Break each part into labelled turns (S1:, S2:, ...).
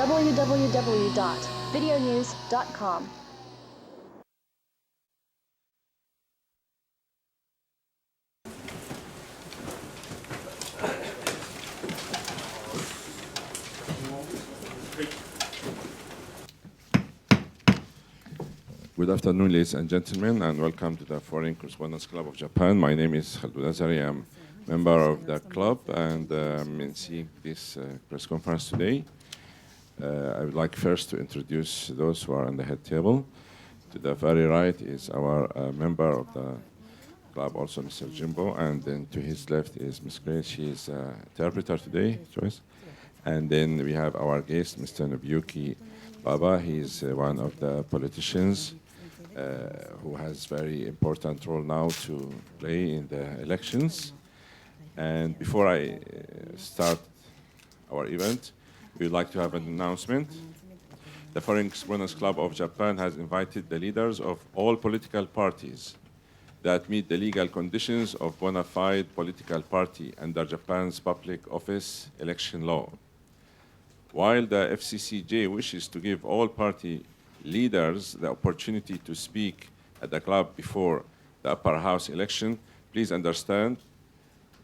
S1: www.videonews.com
S2: Good afternoon, ladies and gentlemen, and welcome to the Foreign Correspondents Club of Japan. My name is Khaldoun Azari. I'm a member of the club, and in seeing this press conference today, I would like first to introduce those who are on the head table. To the very right is our member of the club, also Mr. Jimbo, and then to his left is Ms. Grace. She is interpreter today, Joyce. And then we have our guest, Mr. Nobuyuki Baba. He is one of the politicians who has very important role now to play in the elections. And before I start our event, we would like to have an announcement. The Foreign Correspondents Club of Japan has invited the leaders of all political parties that meet the legal conditions of bona fide political party under Japan's public office election law. While the FCCJ wishes to give all party leaders the opportunity to speak at the club before the upper house election, please understand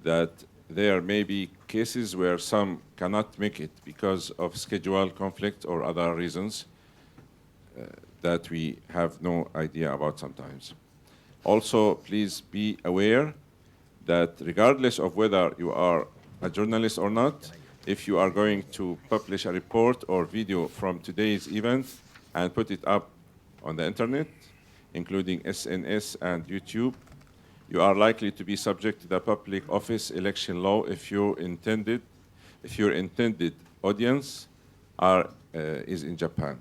S2: that there may be cases where some cannot make it because of schedule conflict or other reasons that we have no idea about sometimes. Also, please be aware that regardless of whether you are a journalist or not, if you are going to publish a report or video from today's event and put it up on the internet, including SNS and YouTube, you are likely to be subject to the public office election law if your intended audience is in Japan.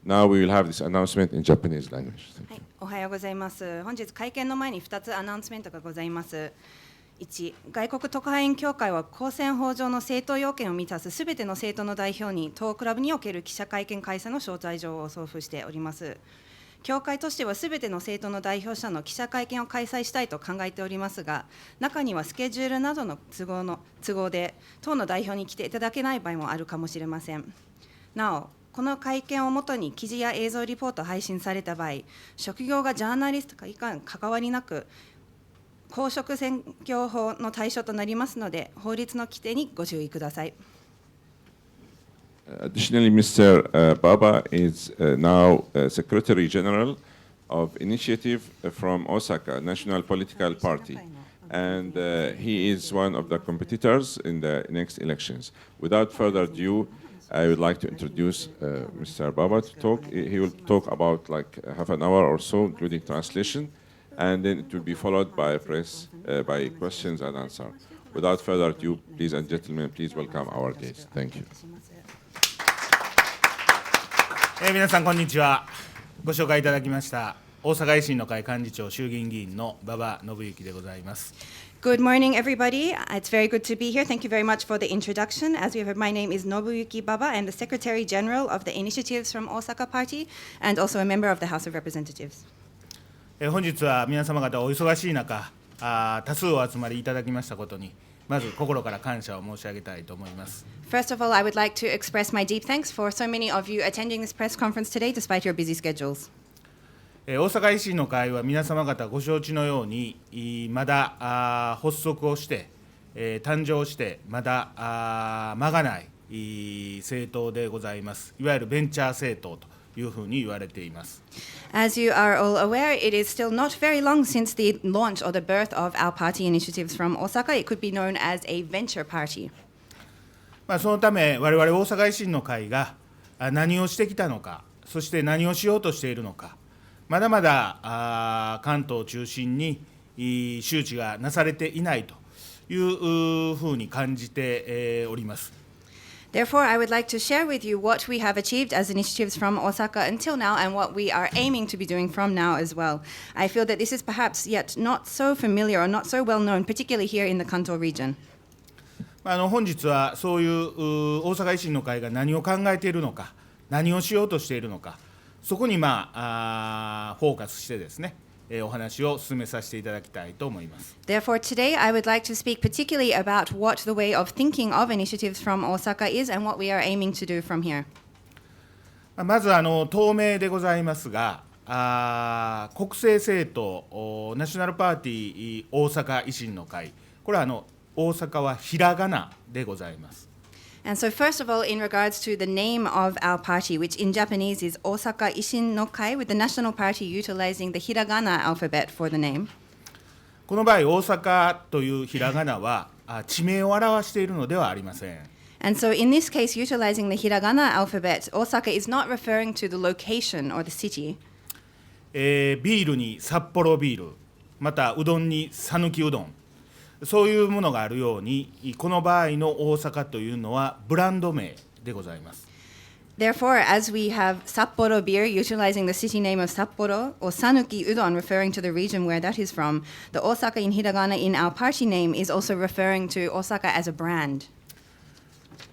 S2: Now we will have this announcement in Japanese language.
S3: はい、おはようございます。本日会見の前に2つアナウンスメントがございます。1、外国特派員協会は公選法上の政党要件を満たすすべての政党の代表に当クラブにおける記者会見開催の招待状を送付しております。協会としてはすべての政党の代表者の記者会見を開催したいと考えておりますが、中にはスケジュールなどの都合で党の代表に来ていただけない場合もあるかもしれません。なお、この会見をもとに記事や映像リポートを配信された場合、職業がジャーナリストか以下に関わりなく、公職選挙法の対象となりますので、法律の規定にご注意ください。
S2: Additionally, Mr. Baba is now Secretary General of Initiative from Osaka National Political Party, and he is one of the competitors in the next elections. Without further ado, I would like to introduce Mr. Baba to talk. He will talk about like half an hour or so, including translation, and then it will be followed by by questions and answers. Without further ado, ladies and gentlemen, please welcome our guest. Thank you.
S4: 皆さんこんにちは。ご紹介いただきました大阪維新の会幹事長衆議院議員の馬場伸幸でございます。
S3: Good morning, everybody. It's very good to be here. Thank you very much for the introduction. As you heard, my name is Nobuyuki Baba. I'm the Secretary General of the Initiatives from Osaka Party and also a member of the House of Representatives.
S4: 本日は皆様方お忙しい中、多数お集まりいただきましたことに、まず心から感謝を申し上げたいと思います。
S3: First of all, I would like to express my deep thanks for so many of you attending this press conference today despite your busy schedules.
S4: 大阪維新の会は皆様方ご承知のように、まだ発足をして、誕生してまだ間がない政党でございます。いわゆるベンチャー政党というふうに言われています。
S3: As you are all aware, it is still not very long since the launch or the birth of our party initiatives from Osaka. It could be known as a venture party.
S4: そのため我々大阪維新の会が何をしてきたのか、そして何をしようとしているのか、まだまだ関東を中心に周知がなされていないというふうに感じております。
S3: Therefore, I would like to share with you what we have achieved as initiatives from Osaka until now and what we are aiming to be doing from now as well. I feel that this is perhaps yet not so familiar or not so well known, particularly here in the Kanto region.
S4: 本日はそういう大阪維新の会が何を考えているのか、何をしようとしているのか、そこにフォーカスしてですね、お話を進めさせていただきたいと思います。
S3: Therefore, today I would like to speak particularly about what the way of thinking of initiatives from Osaka is and what we are aiming to do from here.
S4: まず党名でございますが、国政政党ナショナルパーティー大阪維新の会、これは大阪はひらがなでございます。
S3: And so first of all, in regards to the name of our party, which in Japanese is Osaka Ishin no Kai, with the national party utilizing the hiragana alphabet for the name.
S4: この場合、大阪というひらがなは地名を表しているのではありません。
S3: And so in this case, utilizing the hiragana alphabet, Osaka is not referring to the location or the city.
S4: ビールに札幌ビール、またうどんに讃岐うどん、そういうものがあるように、この場合の大阪というのはブランド名でございます。
S3: Therefore, as we have Sapporo beer utilizing the city name of Sapporo, or Sanuki udon referring to the region where that is from, the Osaka in hiragana in our party name is also referring to Osaka as a brand.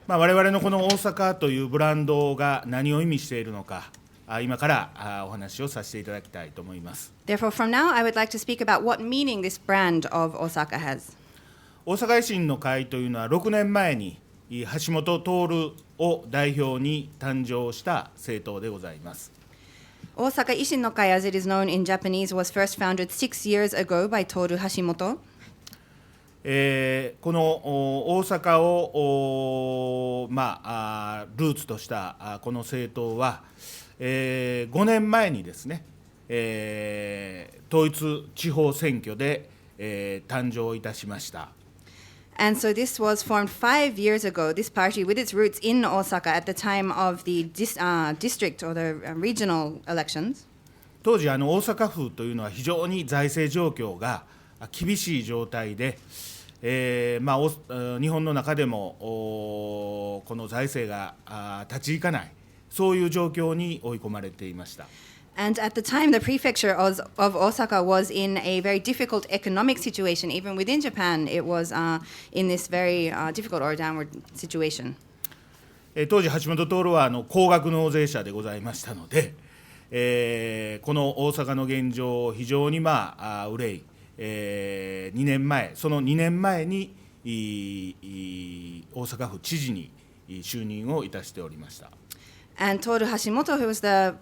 S4: 我々のこの大阪というブランドが何を意味しているのか、今からお話をさせていただきたいと思います。
S3: Therefore, from now, I would like to speak about what meaning this brand of Osaka has.
S4: 大阪維新の会というのは6年前に橋本徹を代表に誕生した政党でございます。
S3: Osaka Ishin no Kai, as it is known in Japanese, was first founded 6 years ago by Toru Hashimoto.
S4: この大阪をルーツとしたこの政党は、5年前にですね、統一地方選挙で、誕生いたしました。
S3: And so this was formed 5 years ago, this party with its roots in Osaka at the time of the district or the regional elections.
S4: 当時大阪府というのは非常に財政状況が厳しい状態で、日本の中でもこの財政が立ち行かない、そういう状況に追い込まれていました。
S3: And at the time, the prefecture of Osaka was in a very difficult economic situation. Even within Japan, it was in this very difficult or downward situation.
S4: 当時、橋本徹は高額納税者でございましたので、この大阪の現状を非常に憂い、2年前、その2年前に大阪府知事に就任をいたしておりました。
S3: And Toru Hashimoto, who was the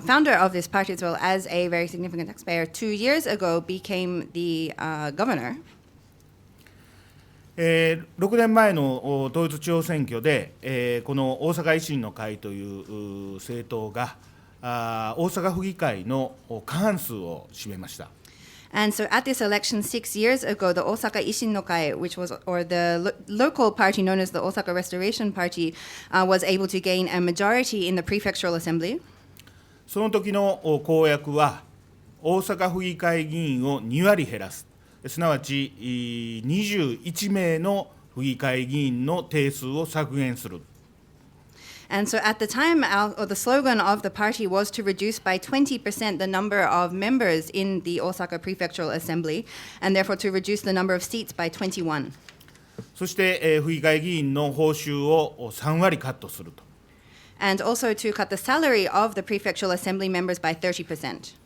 S3: founder of this party as well as a very significant taxpayer, 2 years ago became the governor.
S4: 6年前の統一地方選挙で、この大阪維新の会という政党が大阪府議会の過半数を占めました。
S3: And so at this election 6 years ago, the Osaka Ishin no Kai, which was, or the local party known as the Osaka Restoration Party, was able to gain a majority in the prefectural assembly.
S4: その時の公約は、大阪府議会議員を2割減らす、すなわち21名の府議会議員の定数を削減する。
S3: And so at the time, the slogan of the party was to reduce by 20% the number of members in the Osaka Prefectural Assembly, and therefore to reduce the number of seats by 21.
S4: そして、府議会議員の報酬を3割カットすると。
S3: And also to cut the salary of the Prefectural Assembly members by 30%.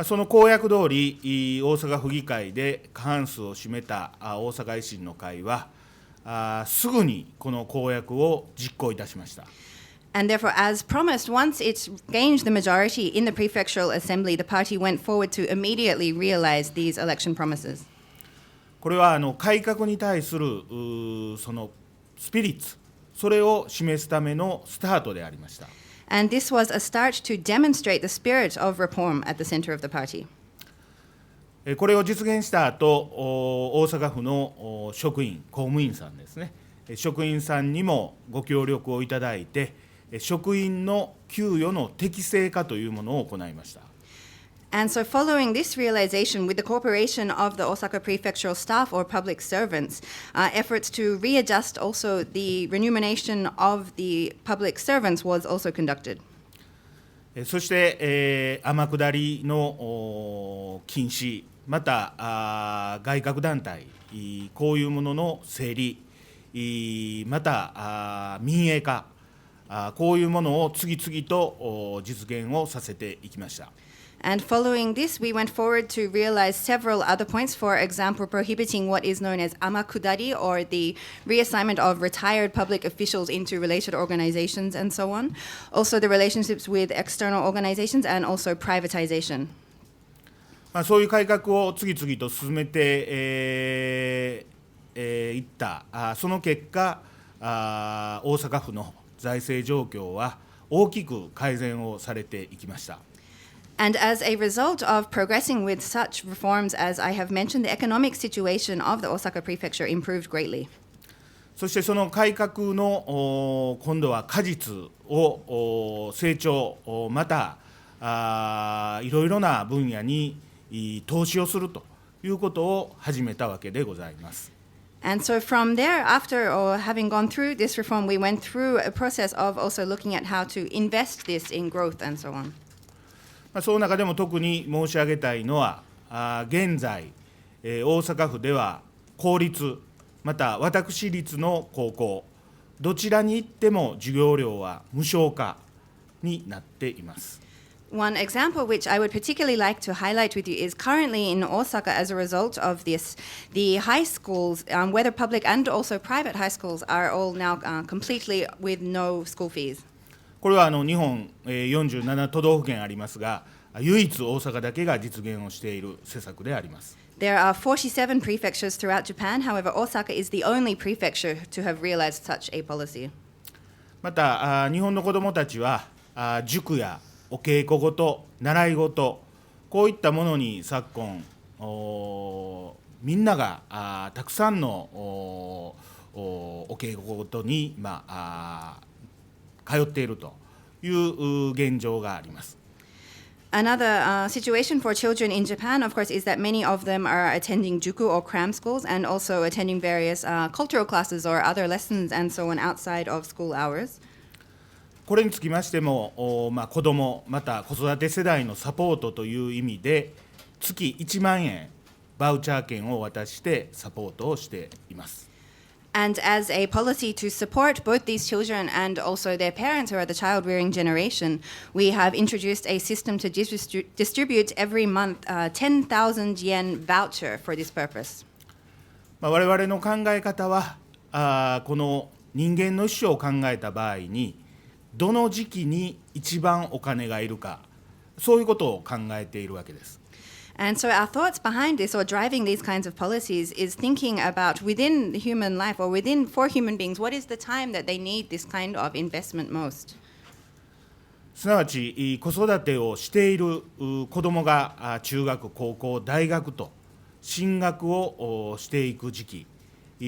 S4: その公約通り、大阪府議会で過半数を占めた大阪維新の会は、すぐにこの公約を実行いたしました。
S3: And therefore, as promised, once it gained the majority in the prefectural assembly, the party went forward to immediately realize these election promises.
S4: これは改革に対するそのスピリッツ、それを示すためのスタートでありました。
S3: And this was a start to demonstrate the spirit of reform at the center of the party.
S4: これを実現した後、大阪府の職員、公務員さんですね、職員さんにもご協力をいただいて、職員の給与の適正化というものを行いました。
S3: And so following this realization with the cooperation of the Osaka prefectural staff or public servants, efforts to readjust also the remuneration of the public servants was also conducted.
S4: そして、天下りの禁止、また外郭団体、こういうものの整理、また民営化、こういうものを次々と実現をさせていきました。
S3: And following this, we went forward to realize several other points, for example, prohibiting what is known as amakudari, or the reassignment of retired public officials into related organizations and so on. Also the relationships with external organizations and also privatization.
S4: そういう改革を次々と進めていったその結果大阪府の財政状況は大きく改善をされていきました。
S3: And as a result of progressing with such reforms as I have mentioned, the economic situation of the Osaka prefecture improved greatly.
S4: そしてその改革の今度は果実を成長またいろいろな分野に投資をするということを始めたわけでございます。
S3: And so from there, after having gone through this reform, we went through a process of also looking at how to invest this in growth and so on.
S4: その中でも特に申し上げたいのは現在大阪府では公立また私立の高校どちらに行っても授業料は無償化になっています。
S3: One example which I would particularly like to highlight with you is currently in Osaka, as a result of this, the high schools, whether public and also private high schools, are all now completely with no school fees.
S4: これは日本47都道府県ありますが、唯一大阪だけが実現をしている施策であります。
S3: There are 47 prefectures throughout Japan. However, Osaka is the only prefecture to have realized such a policy.
S4: また日本の子どもたちは塾やお稽古事、習い事、こういったものに昨今みんながたくさんのお稽古事に、通っているという現状があります。
S3: Another situation for children in Japan, of course, is that many of them are attending juku or cram schools and also attending various cultural classes or other lessons and so on outside of school hours.
S4: これにつきましても、子どもまた子育て世代のサポートという意味で月1万円バウチャー券を渡してサポートをしています。
S3: And as a policy to support both these children and also their parents who are the child-rearing generation, we have introduced a system to distribute every month 10,000 yen voucher for this purpose.
S4: 我々の考え方はこの人間の一生を考えた場合にどの時期に一番お金がいるか、そういうことを考えているわけです。
S3: And so our thoughts behind this, or driving these kinds of policies, is thinking about within human life or for human beings, what is the time that they need this kind of investment most?
S4: すなわち子育てをしている子どもが中学、高校、大学と進学をしていく時期、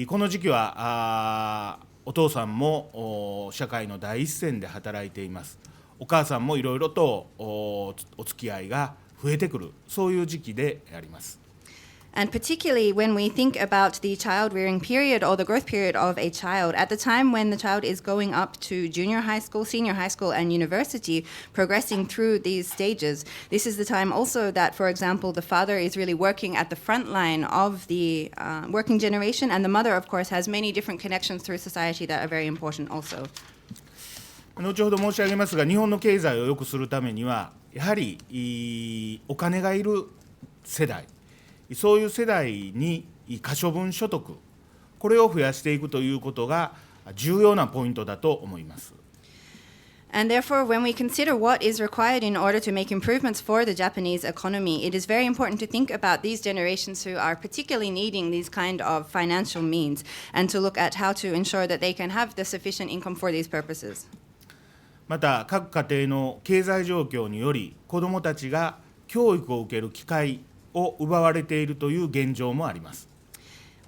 S4: この時期はお父さんも社会の第一線で働いています。お母さんもいろいろとお付き合いが増えてくる、そういう時期であります。
S3: And particularly when we think about the child-rearing period or the growth period of a child, at the time when the child is going up to junior high school, senior high school, and university, progressing through these stages, this is the time also that, for example, the father is really working at the front line of the working generation, and the mother, of course, has many different connections through society that are very important also.
S4: 後ほど申し上げますが、日本の経済を良くするためにはやはりお金がいる世代、そういう世代に可処分所得、これを増やしていくということが重要なポイントだと思います。
S3: And therefore, when we consider what is required in order to make improvements for the Japanese economy, it is very important to think about these generations who are particularly needing these kind of financial means, and to look at how to ensure that they can have the sufficient income for these purposes.
S4: また各家庭の経済状況により子どもたちが教育を受ける機会を奪われているという現状もあります。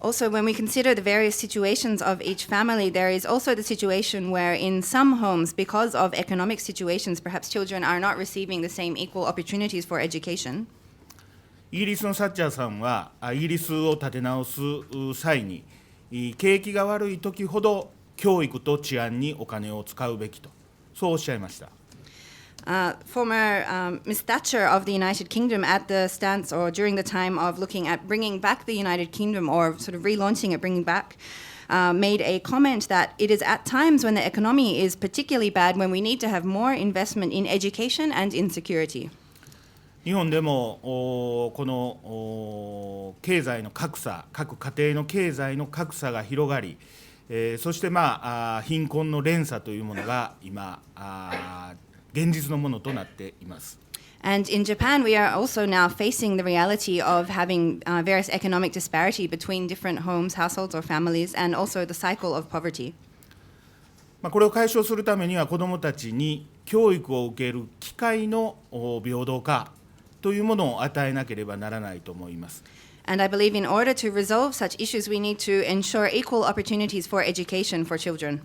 S3: Also, when we consider the various situations of each family, there is also the situation where in some homes, because of economic situations, perhaps children are not receiving the same equal opportunities for education.
S4: イギリスのサッチャーさんはイギリスを立て直す際に景気が悪い時ほど教育と治安にお金を使うべきと、そうおっしゃいました。
S3: Former Ms. Thatcher of the United Kingdom, at the stance or during the time of looking at bringing back the United Kingdom or sort of relaunching it, bringing back, made a comment that it is at times when the economy is particularly bad when we need to have more investment in education and in security.
S4: 日本でもこの経済の格差、各家庭の経済の格差が広がり、そして貧困の連鎖というものが今、現実のものとなっています。
S3: And in Japan, we are also now facing the reality of having various economic disparity between different homes, households, or families, and also the cycle of poverty.
S4: これを解消するためには、子どもたちに教育を受ける機会の平等化というものを与えなければならないと思います。
S3: And I believe in order to resolve such issues, we need to ensure equal opportunities for education for children.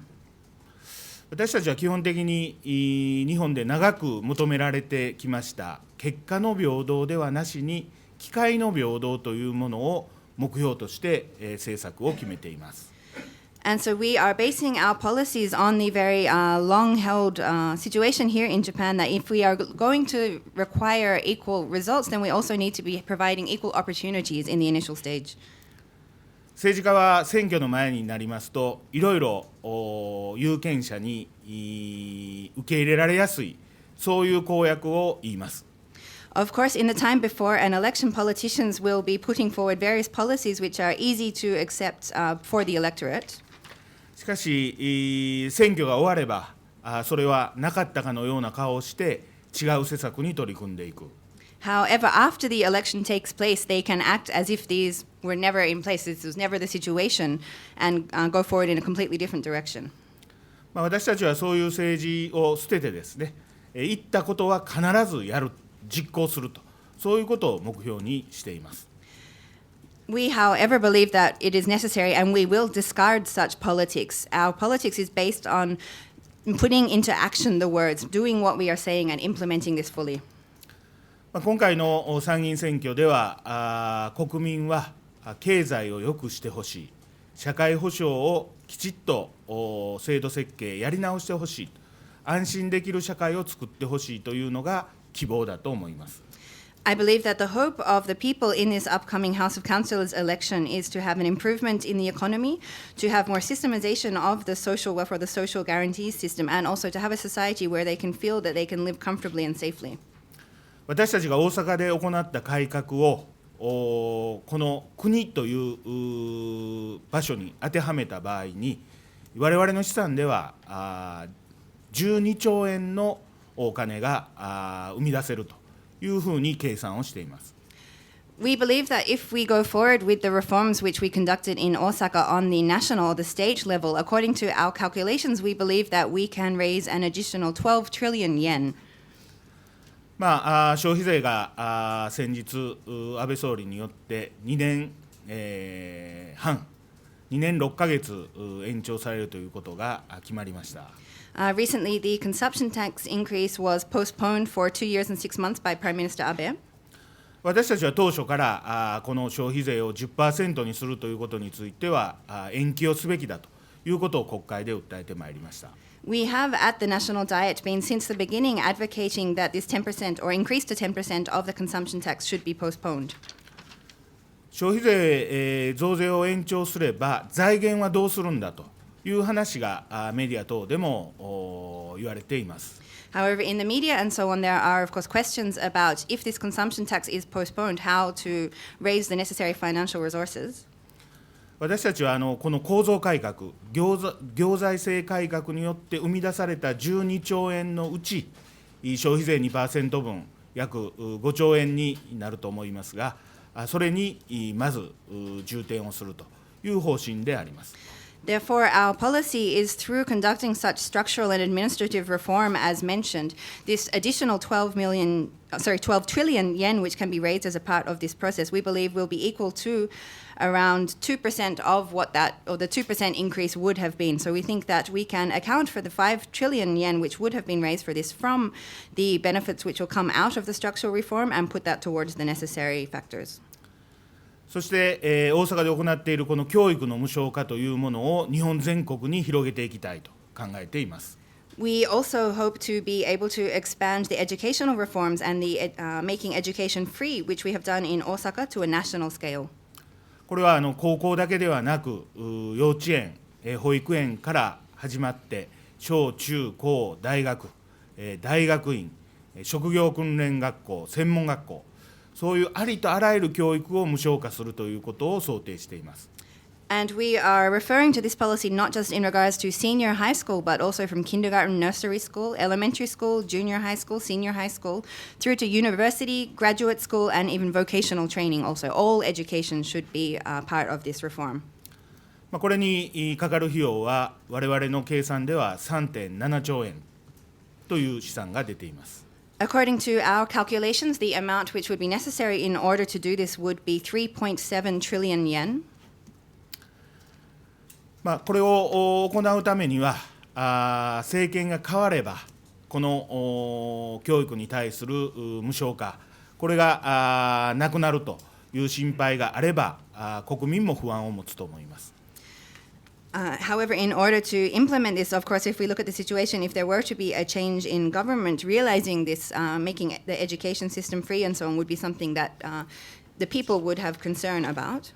S4: 私たちは基本的に日本で長く求められてきました結果の平等ではなしに機会の平等というものを目標として政策を決めています。
S3: And so we are basing our policies on the very long-held situation here in Japan that if we are going to require equal results, then we also need to be providing equal opportunities in the initial stage.
S4: 政治家は選挙の前になりますと、いろいろ有権者に受け入れられやすい、そういう公約を言います。
S3: Of course, in the time before an election, politicians will be putting forward various policies which are easy to accept for the electorate.
S4: しかし、選挙が終われば、それはなかったかのような顔をして、違う施策に取り組んでいく。
S3: However, after the election takes place, they can act as if these were never in place, this was never the situation, and go forward in a completely different direction.
S4: 私たちはそういう政治を捨ててですね、言ったことは必ずやる、実行すると、そういうことを目標にしています。
S3: We, however, believe that it is necessary and we will discard such politics. Our politics is based on putting into action the words, doing what we are saying and implementing this fully.
S4: 今回の参議院選挙では、国民は経済を良くしてほしい、社会保障をきちっと制度設計やり直してほしい、安心できる社会を作ってほしいというのが希望だと思います。
S3: I believe that the hope of the people in this upcoming House of Councillors election is to have an improvement in the economy, to have more systemization of the social welfare, the social guarantees system, and also to have a society where they can feel that they can live comfortably and safely.
S4: 私たちが大阪で行った改革をこの国という場所に当てはめた場合に、我々の試算では12兆円のお金が生み出せるというふうに計算をしています。
S3: We believe that if we go forward with the reforms which we conducted in Osaka on the national or the state level, according to our calculations, we believe that we can raise an additional 12 trillion yen.
S4: 消費税が先日、安倍総理によって2年半、2年6ヶ月延長されるということが決まりました。
S3: Recently, the consumption tax increase was postponed for 2 years and 6 months by Prime Minister Abe.
S4: 私たちは当初からこの消費税を 10% にするということについては延期をすべきだということを国会で訴えてまいりました。
S3: We have at the National Diet been since the beginning advocating that this 10% or increase to 10% of the consumption tax should be postponed.
S4: 消費税増税を延長すれば財源はどうするんだという話がメディア等でも言われています。
S3: However, in the media and so on, there are, of course, questions about if this consumption tax is postponed, how to raise the necessary financial resources.
S4: 私たちはこの構造改革、行財政改革によって生み出された12兆円のうち、消費税 2% 分、約5兆円になると思いますが、それにまず重点をするという方針であります。
S3: Therefore, our policy is through conducting such structural and administrative reform as mentioned, this additional 12 trillion yen which can be raised as a part of this process, we believe will be equal to around 2% of what that, or the 2% increase would have been. So we think that we can account for the 5 trillion yen which would have been raised for this from the benefits which will come out of the structural reform and put that towards the necessary factors.
S4: そして、大阪で行っているこの教育の無償化というものを日本全国に広げていきたいと考えています。
S3: We also hope to be able to expand the educational reforms and the making education free, which we have done in Osaka, to a national scale.
S4: これは高校だけではなく、幼稚園、保育園から始まって小中高大学、大学院、職業訓練学校、専門学校、そういうありとあらゆる教育を無償化するということを想定しています。
S3: And we are referring to this policy not just in regards to senior high school, but also from kindergarten, nursery school, elementary school, junior high school, senior high school, through to university, graduate school, and even vocational training also. All education should be part of this reform.
S4: これにかかる費用は、我々の計算では 3.7 兆円という試算が出ています。
S3: According to our calculations, the amount which would be necessary in order to do this would be 3.7 trillion yen.
S4: これを行うためには、政権が変われば、この教育に対する無償化、これがなくなるという心配があれば、国民も不安を持つと思います。
S3: However, in order to implement this, of course, if we look at the situation, if there were to be a change in government, realizing this, making the education system free and so on would be something that the people would have concern about.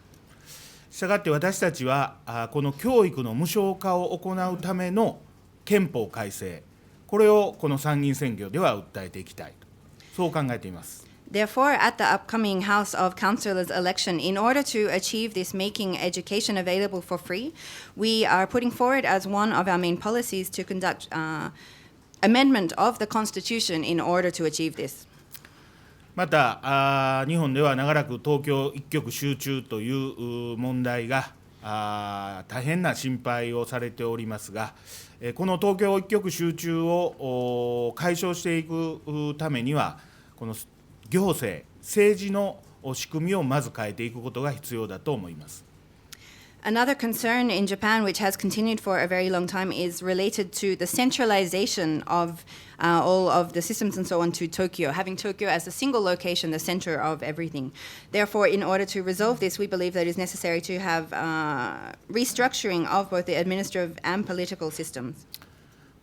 S4: したがって私たちはこの教育の無償化を行うための憲法改正、これをこの参議院選挙では訴えていきたいと、そう考えています。
S3: Therefore, at the upcoming House of Councillors election, in order to achieve this making education available for free, we are putting forward as one of our main policies to conduct amendment of the Constitution in order to achieve this.
S4: また日本では長らく東京一極集中という問題が大変な心配をされておりますが、この東京一極集中を解消していくためには、この行政、政治の仕組みをまず変えていくことが必要だと思います。
S3: Another concern in Japan, which has continued for a very long time, is related to the centralization of all of the systems and so on to Tokyo, having Tokyo as a single location, the center of everything. Therefore, in order to resolve this, we believe that it is necessary to have restructuring of both the administrative and political systems.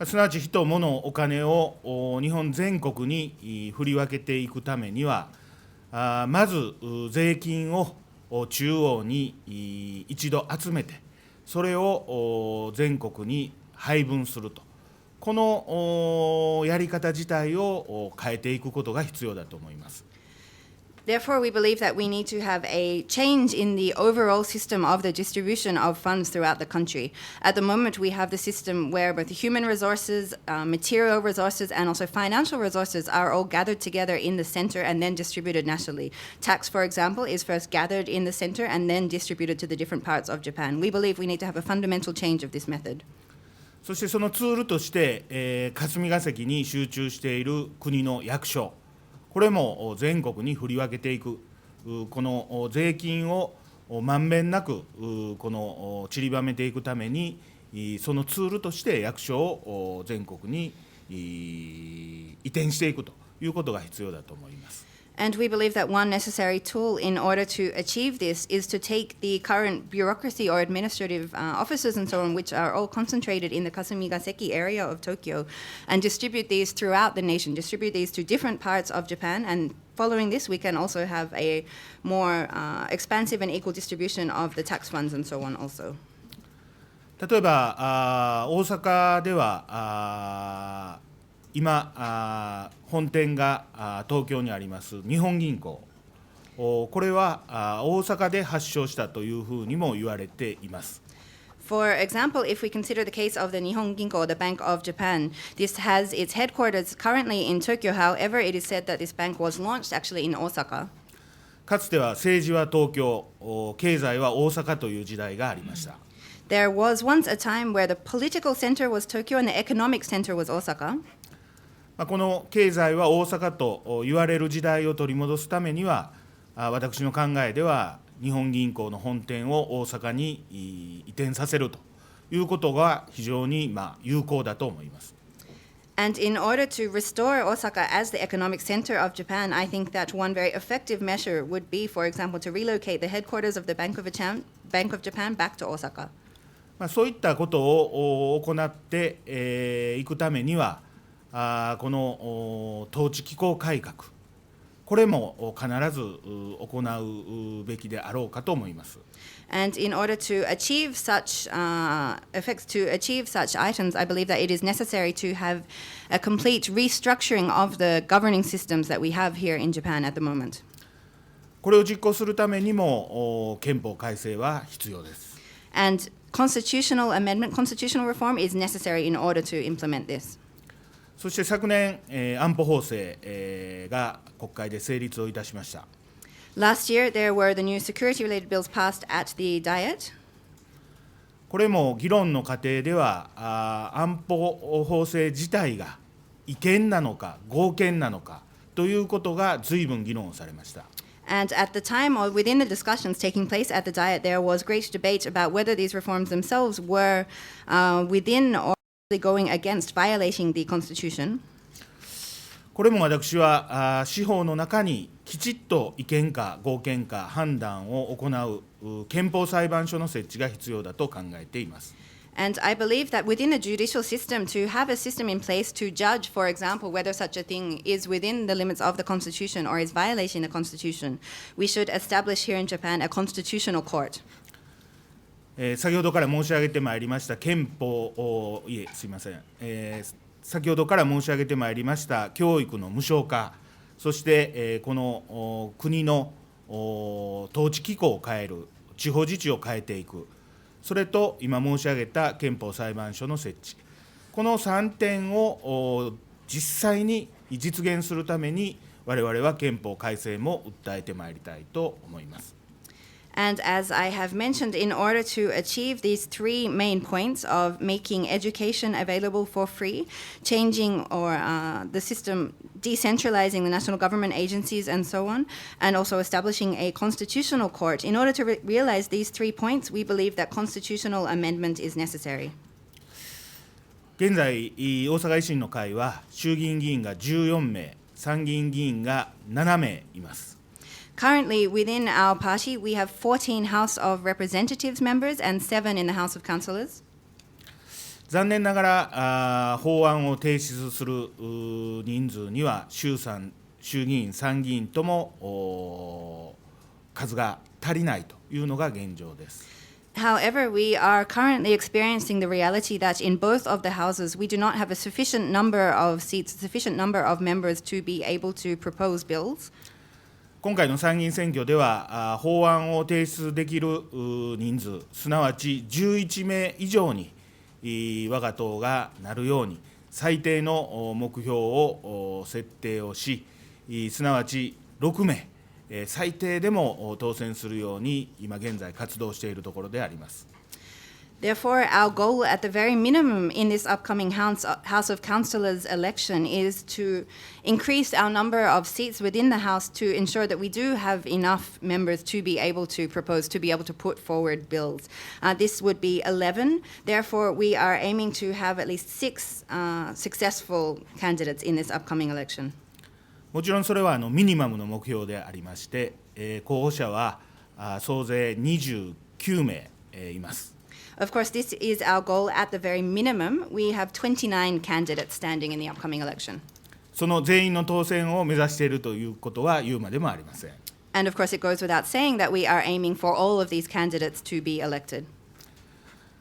S4: すなわち人、物、お金を日本全国に振り分けていくためには、まず税金を中央に一度集めて、それを全国に配分すると、このやり方自体を変えていくことが必要だと思います。
S3: Therefore, we believe that we need to have a change in the overall system of the distribution of funds throughout the country. At the moment, we have the system where both human resources, material resources, and also financial resources are all gathered together in the center and then distributed nationally. Tax, for example, is first gathered in the center and then distributed to the different parts of Japan. We believe we need to have a fundamental change of this method.
S4: そしてそのツールとして、霞が関に集中している国の役所、これも全国に振り分けていく、この税金をまんべんなくこの散りばめていくために、そのツールとして役所を全国に移転していくということが必要だと思います。
S3: And we believe that one necessary tool in order to achieve this is to take the current bureaucracy or administrative offices and so on, which are all concentrated in the Kasumigaseki area of Tokyo, and distribute these throughout the nation, distribute these to different parts of Japan. And following this, we can also have a more expansive and equal distribution of the tax funds and so on also.
S4: 例えば大阪では今本店が東京にあります日本銀行、これは大阪で発祥したというふうにも言われています。
S3: For example, if we consider the case of the Nihon Ginko, the Bank of Japan, this has its headquarters currently in Tokyo. However, it is said that this bank was launched actually in Osaka.
S4: かつては政治は東京、経済は大阪という時代がありました。
S3: There was once a time where the political center was Tokyo and the economic center was Osaka.
S4: この経済は大阪と言われる時代を取り戻すためには、私の考えでは日本銀行の本店を大阪に移転させるということが非常に有効だと思います。
S3: And in order to restore Osaka as the economic center of Japan, I think that one very effective measure would be, for example, to relocate the headquarters of the Bank of Japan back to Osaka.
S4: そういったことを行っていくためには、この統治機構改革、これも必ず行うべきであろうかと思います。
S3: And in order to achieve such effects, to achieve such items, I believe that it is necessary to have a complete restructuring of the governing systems that we have here in Japan at the moment.
S4: これを実行するためにも憲法改正は必要です。
S3: And constitutional amendment, constitutional reform is necessary in order to implement this.
S4: そして昨年、安保法制、が国会で成立をいたしました。
S3: Last year, there were the new security-related bills passed at the Diet.
S4: これも議論の過程では安保法制自体が違憲なのか合憲なのかということが随分議論されました。
S3: And at the time, or within the discussions taking place at the Diet, there was great debate about whether these reforms themselves were within or going against violating the Constitution.
S4: これも私は司法の中にきちっと違憲か合憲か判断を行う憲法裁判所の設置が必要だと考えています。
S3: And I believe that within the judicial system, to have a system in place to judge, for example, whether such a thing is within the limits of the Constitution or is violating the Constitution, we should establish here in Japan a constitutional court.
S4: 先ほどから申し上げてまいりました憲法すいません、先ほどから申し上げてまいりました教育の無償化、そして、この国の統治機構を変える、地方自治を変えていく、それと今申し上げた憲法裁判所の設置、この3点を実際に実現するために我々は憲法改正も訴えてまいりたいと思います。
S3: And as I have mentioned, in order to achieve these three main points of making education available for free, changing or the system, decentralizing the national government agencies and so on, and also establishing a constitutional court, in order to realize these 3 points, we believe that constitutional amendment is necessary.
S4: 現在、大阪維新の会は衆議院議員が14名、参議院議員が7名います。
S3: Currently, within our party, we have 14 House of Representatives members and 7 in the House of Councillors.
S4: 残念ながら法案を提出する人数には衆議院、参議院とも数が足りないというのが現状です。
S3: However, we are currently experiencing the reality that in both of the houses, we do not have a sufficient number of seats, sufficient number of members to be able to propose bills.
S4: 今回の参議院選挙では法案を提出できる人数、すなわち11名以上に我が党がなるように最低の目標を設定をし、すなわち6名、最低でも当選するように今現在活動しているところであります。
S3: Therefore, our goal at the very minimum in this upcoming House of Councillors election is to increase our number of seats within the House to ensure that we do have enough members to be able to propose, to be able to put forward bills. This would be 11. Therefore, we are aiming to have at least 6 successful candidates in this upcoming election.
S4: もちろんそれはミニマムの目標でありまして、候補者は総勢29名います。
S3: Of course, this is our goal at the very minimum. We have 29 candidates standing in the upcoming election.
S4: その全員の当選を目指しているということは言うまでもありません。
S3: And of course, it goes without saying that we are aiming for all of these candidates to be elected.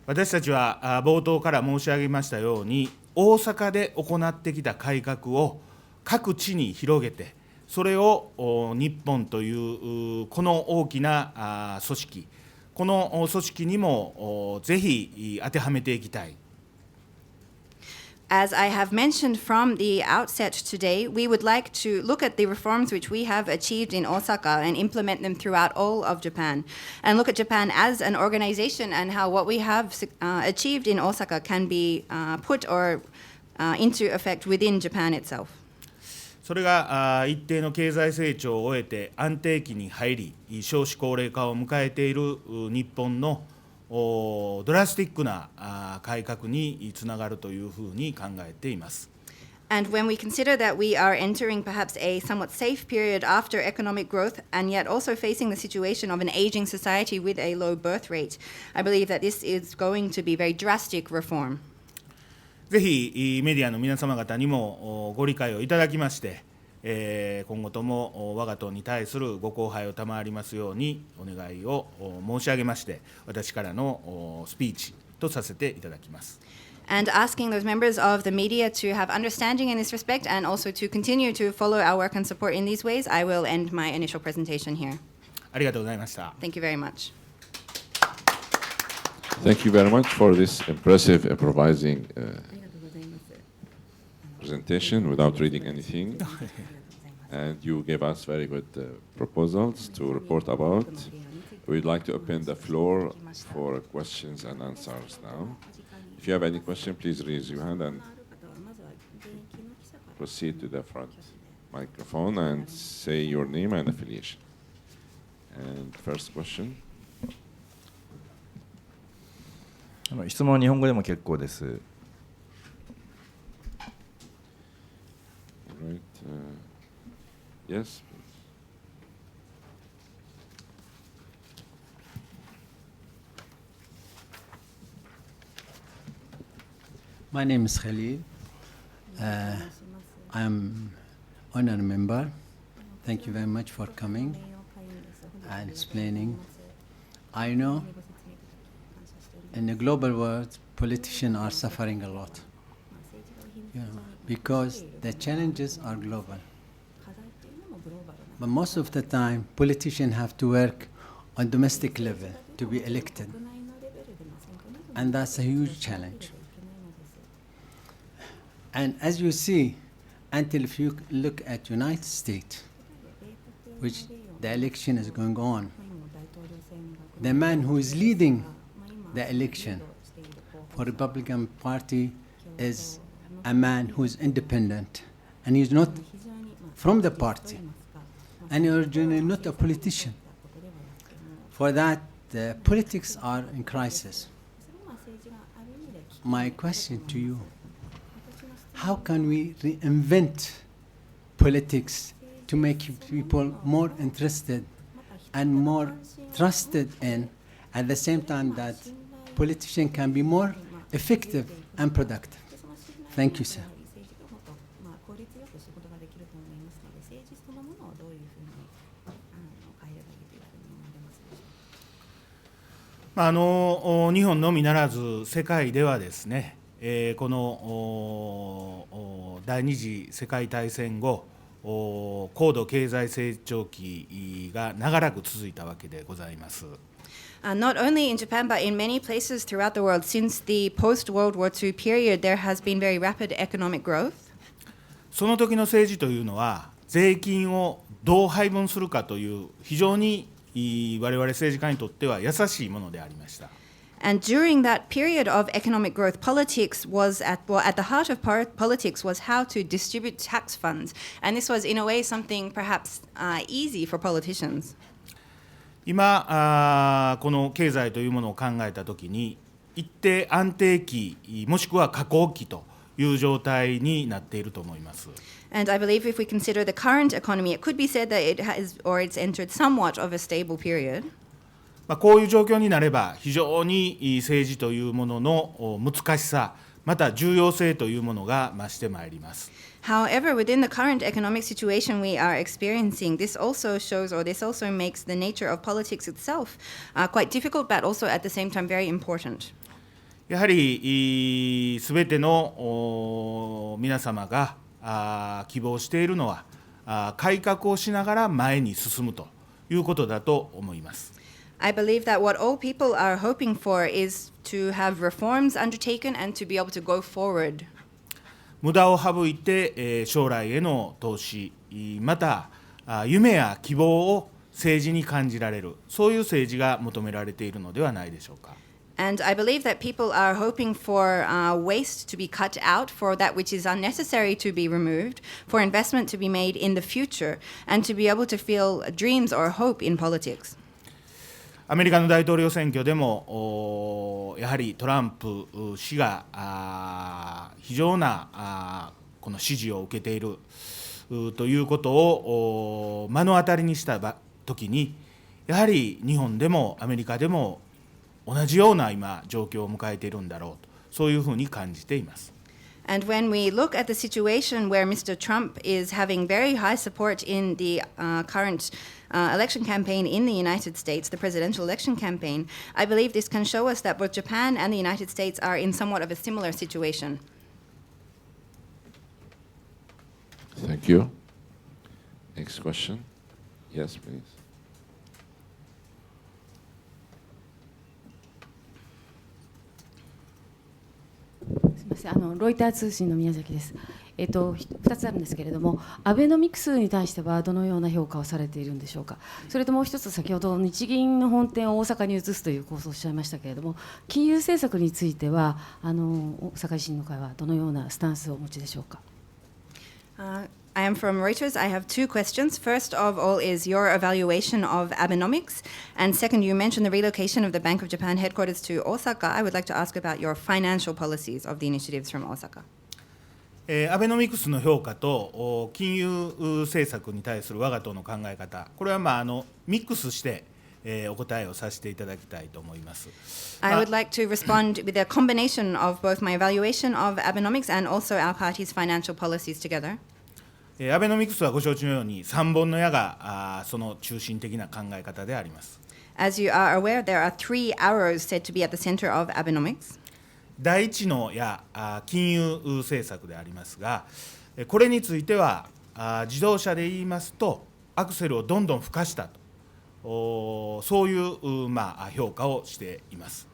S4: 私たちは冒頭から申し上げましたように、大阪で行ってきた改革を各地に広げて、それを日本というこの大きな組織、この組織にもぜひ当てはめていきたい。
S3: As I have mentioned from the outset today, we would like to look at the reforms which we have achieved in Osaka and implement them throughout all of Japan, and look at Japan as an organization and how what we have achieved in Osaka can be put or into effect within Japan itself.
S4: それが一定の経済成長を終えて安定期に入り、少子高齢化を迎えている日本のドラスティックな改革につながるというふうに考えています。
S3: And when we consider that we are entering perhaps a somewhat safe period after economic growth and yet also facing the situation of an aging society with a low birth rate, I believe that this is going to be very drastic reform.
S4: ぜひメディアの皆様方にもご理解をいただきまして、今後とも我が党に対するご高配を賜りますようにお願いを申し上げまして、私からのスピーチとさせていただきます。
S3: And asking those members of the media to have understanding in this respect and also to continue to follow our work and support in these ways, I will end my initial presentation here.
S4: ありがとうございました。
S3: Thank you very much.
S2: Thank you very much for this impressive improvising presentation without reading anything. And you gave us very good proposals to report about. We'd like to open the floor for questions and answers now. If you have any question, please raise your hand and proceed to the front microphone and say your name and affiliation. And first question.
S1: 質問は日本語でも結構です。
S2: Right. Yes.
S5: My name is Khalil. I'm honored member. Thank you very much for coming and explaining. I know in the global world, politicians are suffering a lot, because the challenges are global. But most of the time, politicians have to work on domestic level to be elected, and that's a huge challenge. And as you see, until if you look at United States, which the election is going on, the man who is leading the election for Republican Party is a man who is independent, and he's not from the party, and originally not a politician. For that, the politics are in crisis. My question to you, how can we reinvent politics to make people more interested and more trusted in, at the same time that politicians can be more effective and productive? Thank you, sir.
S4: 日本のみならず世界ではですね、この第二次世界大戦後、高度経済成長期が長らく続いたわけでございます。
S3: Not only in Japan, but in many places throughout the world, since the post-World War II period, there has been very rapid economic growth.
S4: その時の政治というのは、税金をどう配分するかという非常に我々政治家にとっては優しいものでありました。
S3: And during that period of economic growth, politics was at the heart of politics was how to distribute tax funds. And this was, in a way, something perhaps easy for politicians.
S4: 今、この経済というものを考えたときに、一定安定期、もしくは下降期という状態になっていると思います。
S3: And I believe if we consider the current economy, it could be said that it has, or it's entered somewhat of a stable period.
S4: こういう状況になれば、非常に政治というものの難しさ、また重要性というものが増してまいります。
S3: However, within the current economic situation we are experiencing, this also shows, or this also makes the nature of politics itself quite difficult, but also at the same time very important.
S4: やはりすべての皆様が希望しているのは、改革をしながら前に進むということだと思います。
S3: I believe that what all people are hoping for is to have reforms undertaken and to be able to go forward.
S4: 無駄を省いて将来への投資、また夢や希望を政治に感じられる、そういう政治が求められているのではないでしょうか。
S3: And I believe that people are hoping for waste to be cut out, for that which is unnecessary to be removed, for investment to be made in the future, and to be able to feel dreams or hope in politics.
S4: アメリカの大統領選挙でもやはりトランプ氏が非常なこの支持を受けているということを目の当たりにしたときに、やはり日本でもアメリカでも同じような今状況を迎えているんだろうと、そういうふうに感じています。
S3: And when we look at the situation where Mr. Trump is having very high support in the current election campaign in the United States, the presidential election campaign, I believe this can show us that both Japan and the United States are in somewhat of a similar situation.
S2: Thank you. Next question. Yes, please.
S6: すみません、ロイター通信の宮崎です。2つあるんですけれども、アベノミクスに対してはどのような評価をされているんでしょうか。それともう一つ、先ほど日銀の本店を大阪に移すという構想をおっしゃいましたけれども、金融政策については大阪維新の会はどのようなスタンスをお持ちでしょうか。
S3: I am from Reuters. I have two questions. First of all is your evaluation of Abenomics. And second, you mentioned the relocation of the Bank of Japan headquarters to Osaka. I would like to ask about your financial policies of the initiatives from Osaka.
S4: アベノミクスの評価と金融政策に対する我が党の考え方、これはミックスしてお答えをさせていただきたいと思います。
S3: I would like to respond with a combination of both my evaluation of Abenomics and also our party's financial policies together.
S4: アベノミクスはご承知のように3本の矢がその中心的な考え方であります。
S3: As you are aware, there are three arrows said to be at the center of Abenomics.
S4: 第一の矢、金融政策でありますが、これについては自動車で言いますとアクセルをどんどん吹かしたと、そういう評価をしています。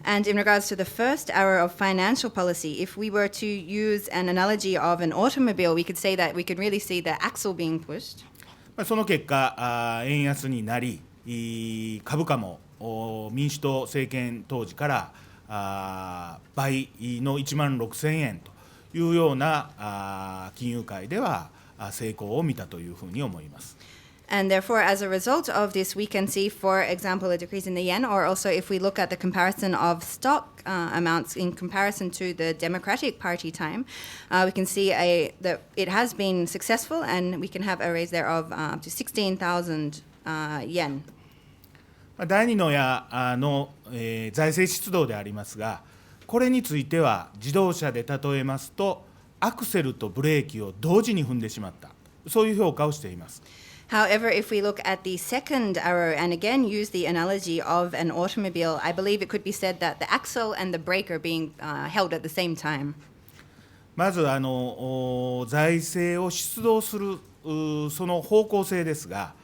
S3: And in regards to the first arrow of financial policy, if we were to use an analogy of an automobile, we could say that we could really see the axle being pushed.
S4: その結果、円安になり、株価も民主党政権当時から倍の1万6000円というような金融界では成功を見たというふうに思います。
S3: And therefore, as a result of this, we can see, for example, a decrease in the yen, or also if we look at the comparison of stock amounts in comparison to the Democratic Party time, we can see that it has been successful, and we can have a raise there of up to 16,000 yen.
S4: 第二の矢の、財政出動でありますが、これについては自動車で例えますとアクセルとブレーキを同時に踏んでしまった、そういう評価をしています。
S3: However, if we look at the second arrow and again use the analogy of an automobile, I believe it could be said that the axle and the brake are being held at the same time.
S4: まず財政を出動するその方向性ですが、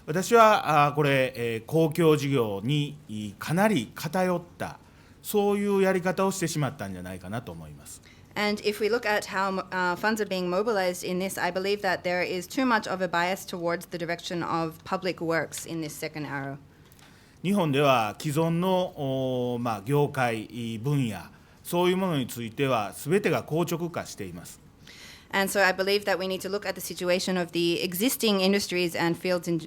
S4: 私はこれ公共事業にかなり偏ったそういうやり方をしてしまったんじゃないかなと思います。
S3: And if we look at how funds are being mobilized in this, I believe that there is too much of a bias towards the direction of public works in this second arrow.
S4: 日本では既存の業界分野、そういうものについては全てが硬直化しています。
S3: And so I believe that we need to look at the situation of the existing industries and fields in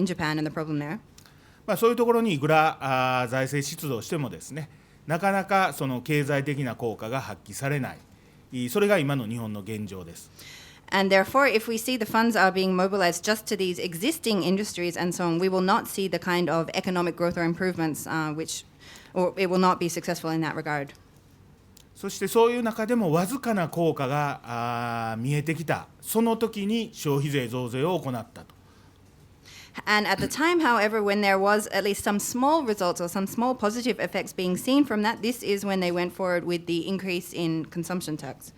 S3: Japan and the problem there.
S4: そういうところにいくら財政出動してもですね、なかなかその経済的な効果が発揮されない、それが今の日本の現状です。
S3: And therefore, if we see the funds are being mobilized just to these existing industries and so on, we will not see the kind of economic growth or improvements or it will not be successful in that regard.
S4: そしてそういう中でもわずかな効果が見えてきた、その時に消費税増税を行ったと。
S3: And at the time, however, when there was at least some small results or some small positive effects being seen from that, this is when they went forward with the increase in consumption tax.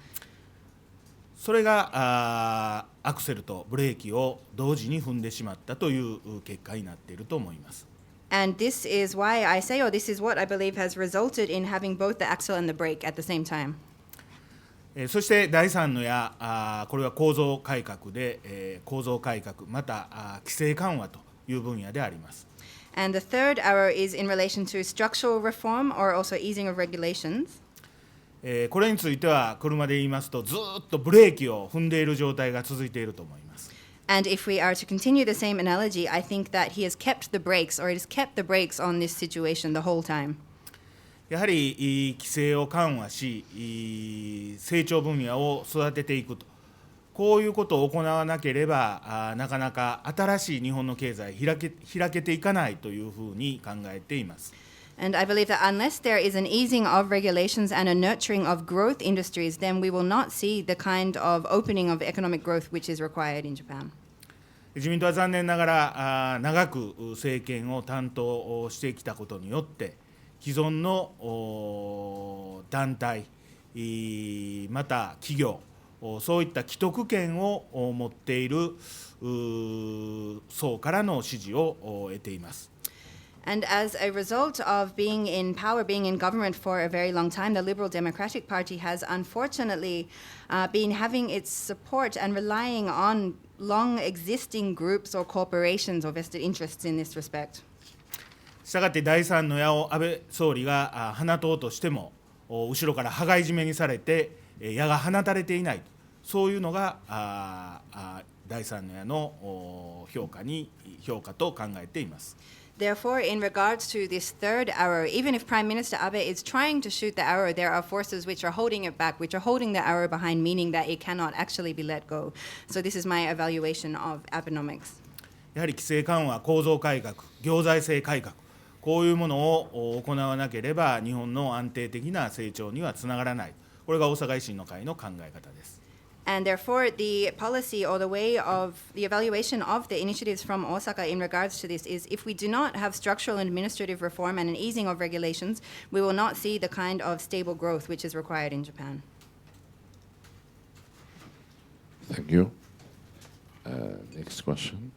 S4: それがアクセルとブレーキを同時に踏んでしまったという結果になっていると思います。
S3: And this is why I say, or this is what I believe has resulted in having both the axle and the brake at the same time.
S4: そして第3の矢、これは構造改革で、構造改革また規制緩和という分野であります。
S3: And the third arrow is in relation to structural reform or also easing of regulations.
S4: これについては車で言いますとずっとブレーキを踏んでいる状態が続いていると思います。
S3: And if we are to continue the same analogy, I think that he has kept the brakes or it has kept the brakes on this situation the whole time.
S4: やはり規制を緩和し、成長分野を育てていくと、こういうことを行わなければなかなか新しい日本の経済開けていかないというふうに考えています。
S3: And I believe that unless there is an easing of regulations and a nurturing of growth industries, then we will not see the kind of opening of economic growth which is required in Japan.
S4: 自民党は残念ながら長く政権を担当してきたことによって既存の団体また企業そういった既得権を持っている層からの支持を得ています。
S3: And as a result of being in power, being in government for a very long time, the Liberal Democratic Party has unfortunately been having its support and relying on long existing groups or corporations or vested interests in this respect.
S4: したがって第三の矢を安倍総理が放とうとしても後ろから羽交い締めにされて矢が放たれていないと、そういうのが第三の矢の評価と考えています。
S3: Therefore, in regards to this third arrow, even if Prime Minister Abe is trying to shoot the arrow, there are forces which are holding it back, which are holding the arrow behind, meaning that it cannot actually be let go. So this is my evaluation of Abenomics.
S4: やはり規制緩和、構造改革、行財政改革、こういうものを行わなければ日本の安定的な成長にはつながらない。これが大阪維新の会の考え方です。
S3: And therefore, the policy or the way of the evaluation of the initiatives from Osaka in regards to this is if we do not have structural and administrative reform and an easing of regulations, we will not see the kind of stable growth which is required in Japan.
S2: Thank you. Next question.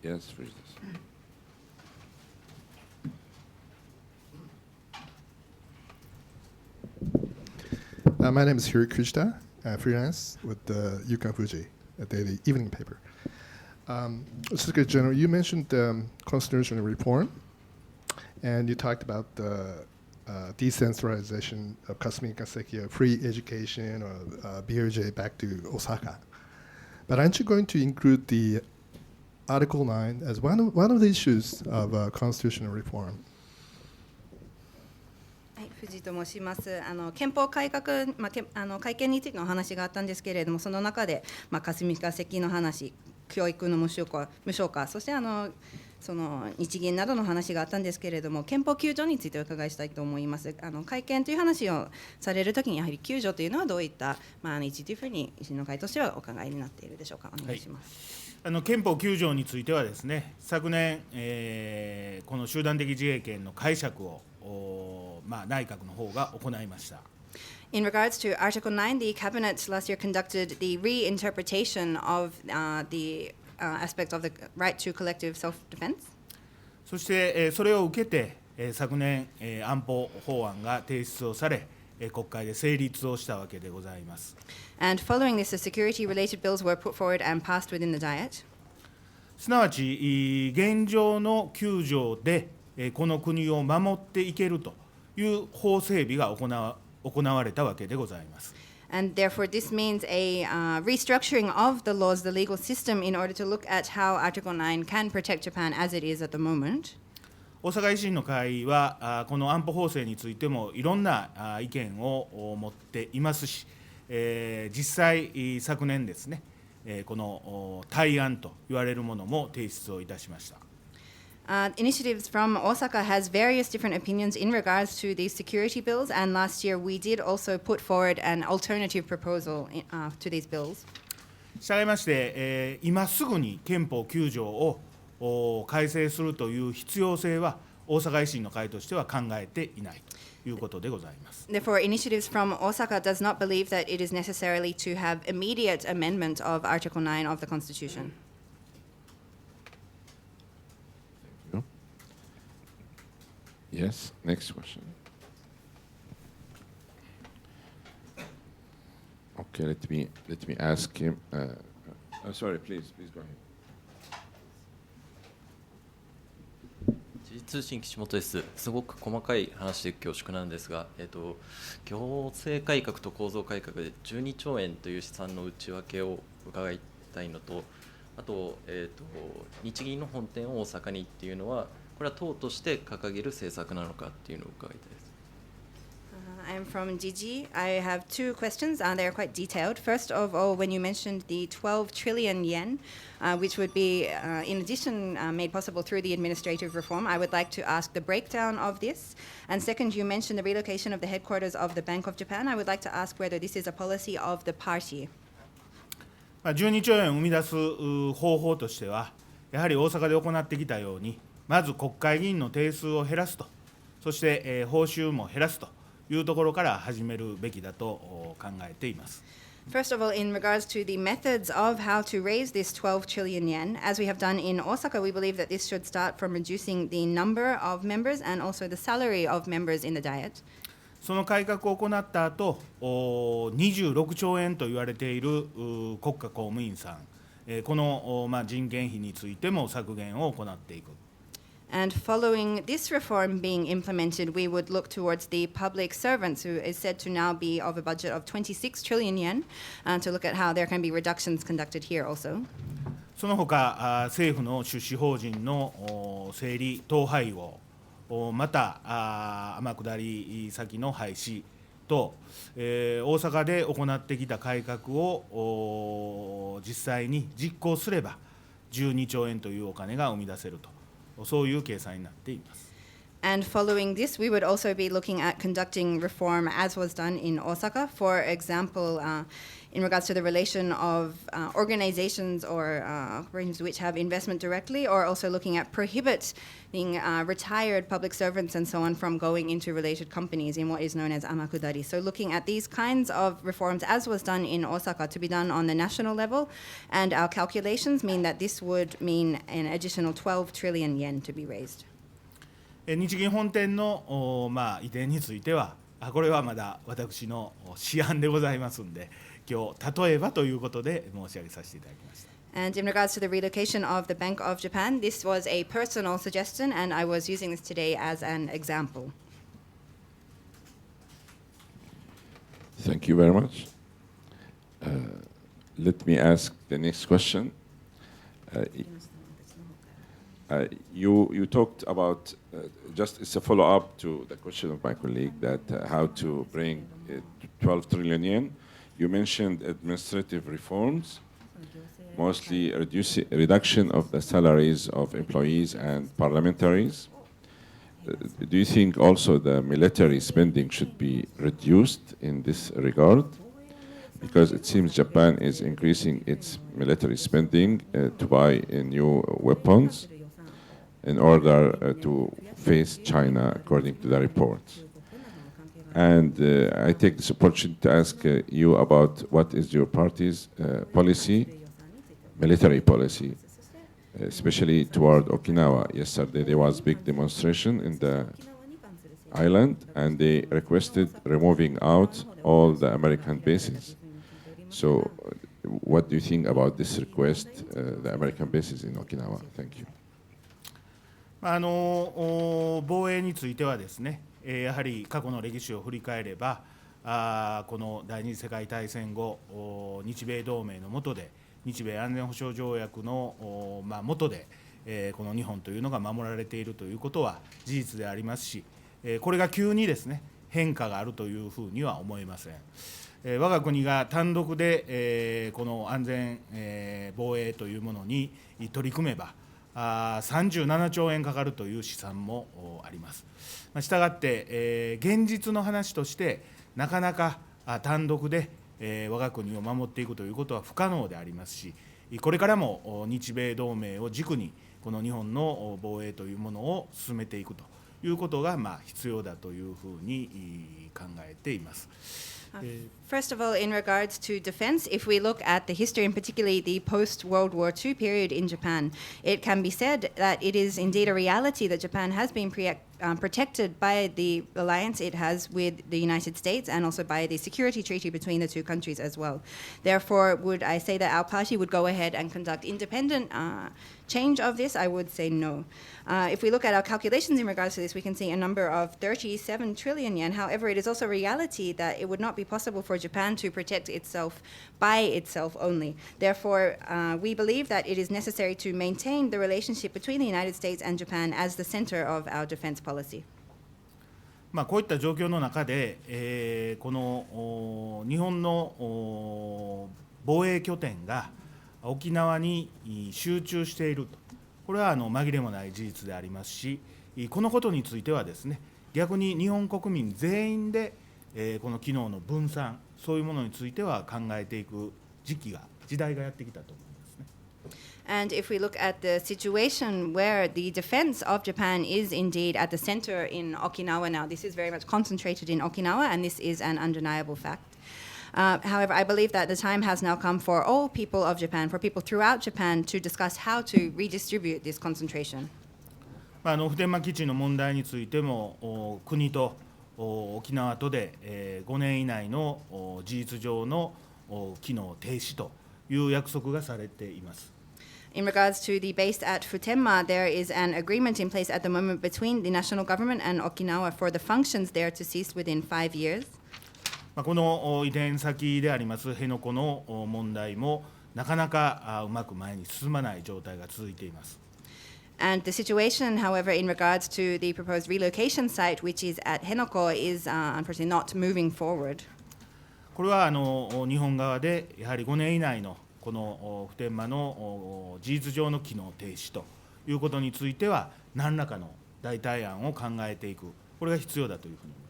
S2: Yes, please.
S7: My name is Hiro Kujita, freelance with the Yukon Fuji, a daily evening paper. Secretary General, you mentioned constitutional reform, and you talked about the decentralization of Kasumi Kaseki, free education, or BOJ back to Osaka. But aren't you going to include the Article 9 as one of the issues of constitutional reform?
S3: 藤と申します。憲法改革、改憲についてのお話があったんですけれども、その中で、霞が関の話、教育の無償化、そしてその日銀などの話があったんですけれども、憲法9条についてお伺いしたいと思います。改憲という話をされるときに、やはり9条というのはどういった、位置というふうに維新の会としてはお考えになっているでしょうか。お願いします。
S4: 憲法9条についてはですね、昨年、この集団的自衛権の解釈を内閣の方が行いました。
S3: In regards to Article 9, the Cabinet last year conducted the reinterpretation of the aspect of the right to collective self-defense.
S4: そして、それを受けて、昨年、安保法案が提出をされ、国会で成立をしたわけでございます。
S3: And following this, the security-related bills were put forward and passed within the Diet.
S4: すなわち、現状の9条で、この国を守っていけるという法整備が行われたわけでございます。
S3: And therefore, this means a restructuring of the laws, the legal system, in order to look at how Article 9 can protect Japan as it is at the moment.
S4: 大阪維新の会はこの安保法制についてもいろんな意見を持っていますし、実際昨年ですね、この対案と言われるものも提出をいたしました。
S3: Initiatives from Osaka has various different opinions in regards to these security bills, and last year we did also put forward an alternative proposal to these bills.
S4: したがいまして、今すぐに憲法9条を改正するという必要性は大阪維新の会としては考えていないということでございます。
S3: Therefore, initiatives from Osaka does not believe that it is necessarily to have immediate amendment of Article 9 of the Constitution.
S2: Yes, next question. Okay, let me ask him. Sorry, please go ahead.
S8: 時事通信岸本です。すごく細かい話で恐縮なんですが、行政改革と構造改革で12兆円という試算の内訳を伺いたいのと、あと、日銀の本店を大阪にっていうのは、これは党として掲げる政策なのかっていうのを伺いたいです。
S3: I'm from Digi. I have two questions. They are quite detailed. First of all, when you mentioned the 12 trillion yen, which would be, in addition, made possible through the administrative reform, I would like to ask the breakdown of this. And second, you mentioned the relocation of the headquarters of the Bank of Japan. I would like to ask whether this is a policy of the party.
S4: 12兆円を生み出す方法としては、やはり大阪で行ってきたように、まず国会議員の定数を減らすと、そして、報酬も減らすというところから始めるべきだと考えています。
S3: First of all, in regards to the methods of how to raise this 12 trillion yen, as we have done in Osaka, we believe that this should start from reducing the number of members and also the salary of members in the Diet.
S4: その改革を行った後、26兆円と言われている国家公務員さん、この人件費についても削減を行っていく。
S3: And following this reform being implemented, we would look towards the public servants, who is said to now be of a budget of 26 trillion yen, to look at how there can be reductions conducted here also.
S4: その他、政府の出資法人の整理・統廃合、また天下り先の廃止と、大阪で行ってきた改革を実際に実行すれば12兆円というお金が生み出せると。そういう計算になっています。
S3: And following this, we would also be looking at conducting reform as was done in Osaka. For example, in regards to the relation of organizations or organizations which have investment directly, or also looking at prohibiting retired public servants and so on from going into related companies in what is known as amakudari. So looking at these kinds of reforms as was done in Osaka to be done on the national level, and our calculations mean that this would mean an additional 12 trillion yen to be raised.
S4: 日銀本店の、移転については、これはまだ私の試案でございますので、今日例えばということで申し上げさせていただきました。
S3: And in regards to the relocation of the Bank of Japan, this was a personal suggestion, and I was using this today as an example.
S2: Thank you very much. Let me ask the next question. You talked about, just it's a follow-up to the question of my colleague, that how to bring 12 trillion yen. You mentioned administrative reforms, mostly reduction of the salaries of employees and parliamentaries. Do you think also the military spending should be reduced in this regard? Because it seems Japan is increasing its military spending to buy new weapons in order to face China, according to the reports. And I take this opportunity to ask you about what is your party's policy, military policy, especially toward Okinawa. Yesterday there was a big demonstration in the island, and they requested removing out all the American bases. So what do you think about this request, the American bases in Okinawa? Thank you.
S4: 防衛についてはですね、やはり過去の歴史を振り返れば、この第二次世界大戦後、日米同盟の下で、日米安全保障条約の下で、この日本というのが守られているということは事実でありますし、これが急にですね、変化があるというふうには思えません。我が国が単独で、この安全、防衛というものに取り組めば、37兆円かかるという試算もあります。したがって、現実の話としてなかなか単独で、我が国を守っていくということは不可能でありますし、これからも日米同盟を軸にこの日本の防衛というものを進めていくということが必要だというふうに考えています。
S3: First of all, in regards to defense, if we look at the history, and particularly the post-World War II period in Japan, it can be said that it is indeed a reality that Japan has been protected by the alliance it has with the United States and also by the security treaty between the two countries as well. Therefore, would I say that our party would go ahead and conduct independent change of this? I would say no. If we look at our calculations in regards to this, we can see a number of 37 trillion yen. However, it is also a reality that it would not be possible for Japan to protect itself by itself only. Therefore, we believe that it is necessary to maintain the relationship between the United States and Japan as the center of our defense policy.
S4: こういった状況の中で、この日本の防衛拠点が沖縄に集中していると、これは紛れもない事実でありますし、このことについてはですね、逆に日本国民全員で、この機能の分散、そういうものについては考えていく時代がやってきたと思いますね。
S3: And if we look at the situation where the defense of Japan is indeed at the center in Okinawa now, this is very much concentrated in Okinawa, and this is an undeniable fact. However, I believe that the time has now come for all people of Japan, for people throughout Japan, to discuss how to redistribute this concentration.
S4: 普天間基地の問題についても、国と沖縄とで5年以内の事実上の機能停止という約束がされています。
S3: In regards to the base at Futenma, there is an agreement in place at the moment between the national government and Okinawa for the functions there to cease within 5 years.
S4: この移転先であります辺野古の問題もなかなかうまく前に進まない状態が続いています。
S3: And the situation, however, in regards to the proposed relocation site, which is at Henoko, is unfortunately not moving forward.
S4: これは日本側でやはり5年以内のこの普天間の事実上の機能停止ということについては何らかの代替案を考えていく、これが必要だというふうに思います。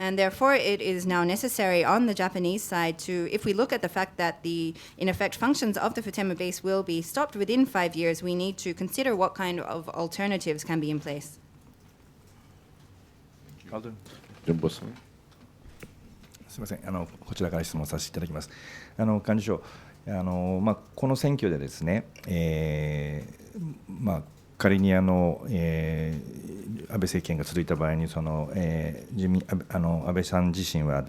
S3: And therefore, it is now necessary on the Japanese side to, if we look at the fact that the, in effect, functions of the Futenma base will be stopped within 5 years, we need to consider what kind of alternatives can be in place.
S1: すみません、こちらから質問させていただきます。幹事長、この選挙でですね、仮に安倍政権が続いた場合に安倍さん自身は、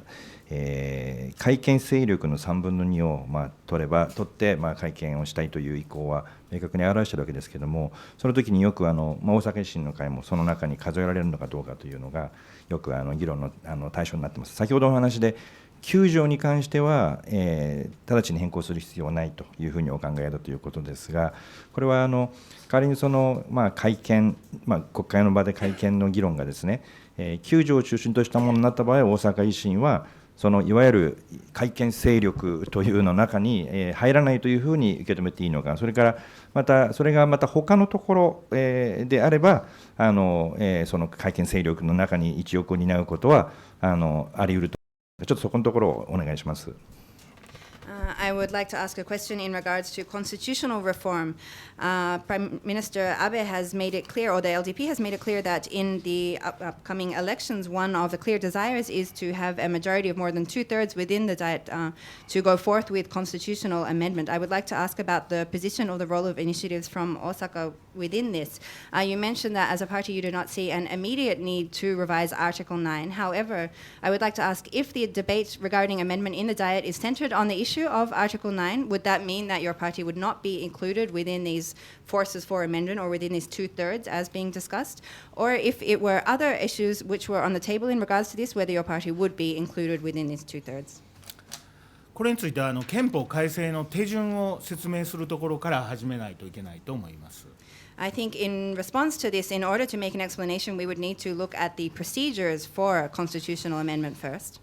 S1: 改憲勢力の3分の2を取って改憲をしたいという意向は明確に表しているわけですけれども、その時によく大阪維新の会もその中に数えられるのかどうかというのがよく議論の対象になっています。先ほどの話で9条に関しては、直ちに変更する必要はないというふうにお考えだということですが、これは代わりに改憲、国会の場で改憲の議論がですね、9条を中心としたものになった場合、大阪維新はいわゆる改憲勢力というの中に入らないというふうに受け止めていいのか、それからそれがまた他のところであれば、その改憲勢力の中に一翼を担うことはあり得ると。ちょっとそこのところをお願いします。
S3: I would like to ask a question in regards to constitutional reform. Prime Minister Abe has made it clear, or the LDP has made it clear, that in the upcoming elections, one of the clear desires is to have a majority of more than 2/3 within the Diet to go forth with constitutional amendment. I would like to ask about the position or the role of initiatives from Osaka within this. You mentioned that as a party you do not see an immediate need to revise Article 9. However, I would like to ask if the debate regarding amendment in the Diet is centered on the issue of Article 9, would that mean that your party would not be included within these forces for amendment or within these 2/3 as being discussed? Or if it were other issues which were on the table in regards to this, whether your party would be included within these 2/3?
S4: これについては憲法改正の手順を説明するところから始めないといけないと思います。
S3: I think in response to this, in order to make an explanation, we would need to look at the procedures for constitutional amendment first.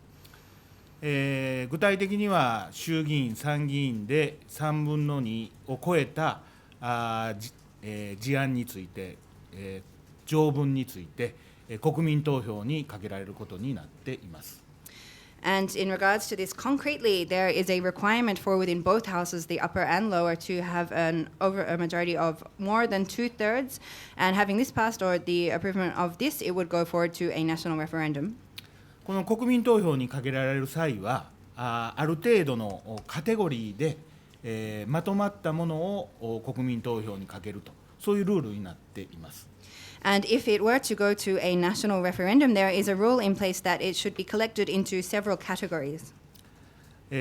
S4: 具体的には衆議院、参議院で3分の2を超えた事案について、条文について、国民投票にかけられることになっています。
S3: And in regards to this, concretely, there is a requirement for within both houses, the upper and lower, to have over a majority of more than 2/3. And having this passed, or the approval of this, it would go forward to a national referendum.
S4: この国民投票にかけられる際は、ある程度のカテゴリーで、まとまったものを国民投票にかけると、そういうルールになっています。
S3: And if it were to go to a national referendum, there is a rule in place that it should be collected into several categories.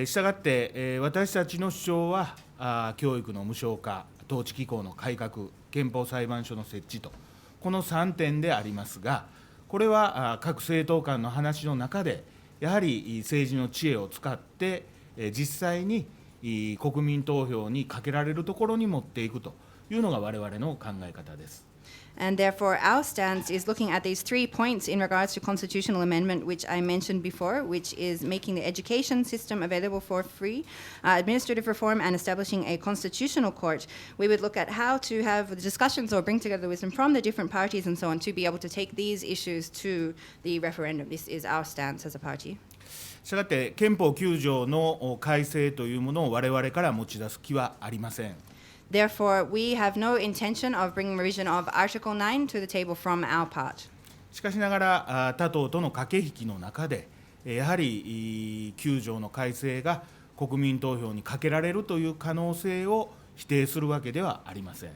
S4: したがって、私たちの主張は教育の無償化、統治機構の改革、憲法裁判所の設置と、この3点でありますが、これは各政党間の話の中で、やはり政治の知恵を使って、実際に国民投票にかけられるところに持っていくというのが我々の考え方です。
S3: And therefore, our stance is looking at these 3 points in regards to constitutional amendment, which I mentioned before, which is making the education system available for free, administrative reform, and establishing a constitutional court. We would look at how to have discussions or bring together wisdom from the different parties and so on to be able to take these issues to the referendum. This is our stance as a party.
S4: したがって憲法9条の改正というものを我々から持ち出す気はありません。
S3: Therefore, we have no intention of bringing revision of Article 9 to the table from our part.
S4: しかしながら他党との駆け引きの中でやはり9条の改正が国民投票にかけられるという可能性を否定するわけではありません。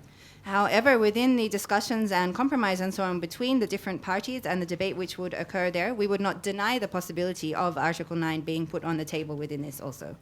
S3: However, within the discussions and compromise and so on between the different parties and the debate which would occur there, we would not deny the possibility of Article 9 being put on the table within this also.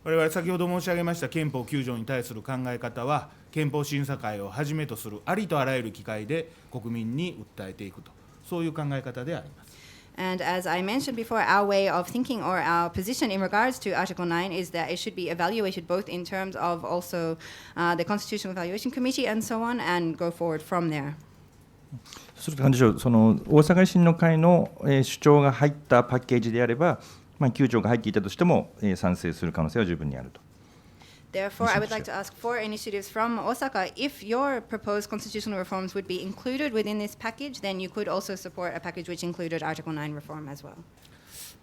S4: 我々先ほど申し上げました憲法9条に対する考え方は憲法審査会をはじめとするありとあらゆる機会で国民に訴えていくと、そういう考え方であります。
S3: And as I mentioned before, our way of thinking or our position in regards to Article 9 is that it should be evaluated both in terms of also the Constitutional Evaluation Committee and so on, and go forward from there.
S1: そうすると幹事長、その大阪維新の会の主張が入ったパッケージであれば、9条が入っていたとしても賛成する可能性は十分にあると。
S3: Therefore, I would like to ask for initiatives from Osaka. If your proposed constitutional reforms would be included within this package, then you could also support a package which included Article 9 reform as well.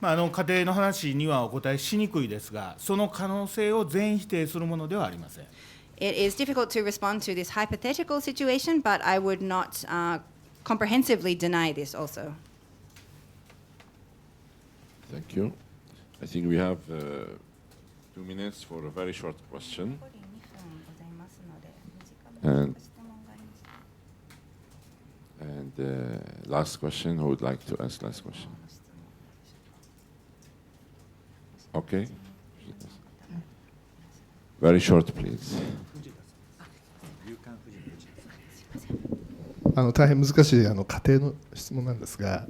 S4: 家庭の話にはお答えしにくいですが、その可能性を全否定するものではありません。
S3: It is difficult to respond to this hypothetical situation, but I would not comprehensively deny this also.
S2: Thank you. I think we have 2 minutes for a very short question. And last question, who would like to ask last question? Okay. Very short, please.
S7: 大変難しい家庭の質問なんですが、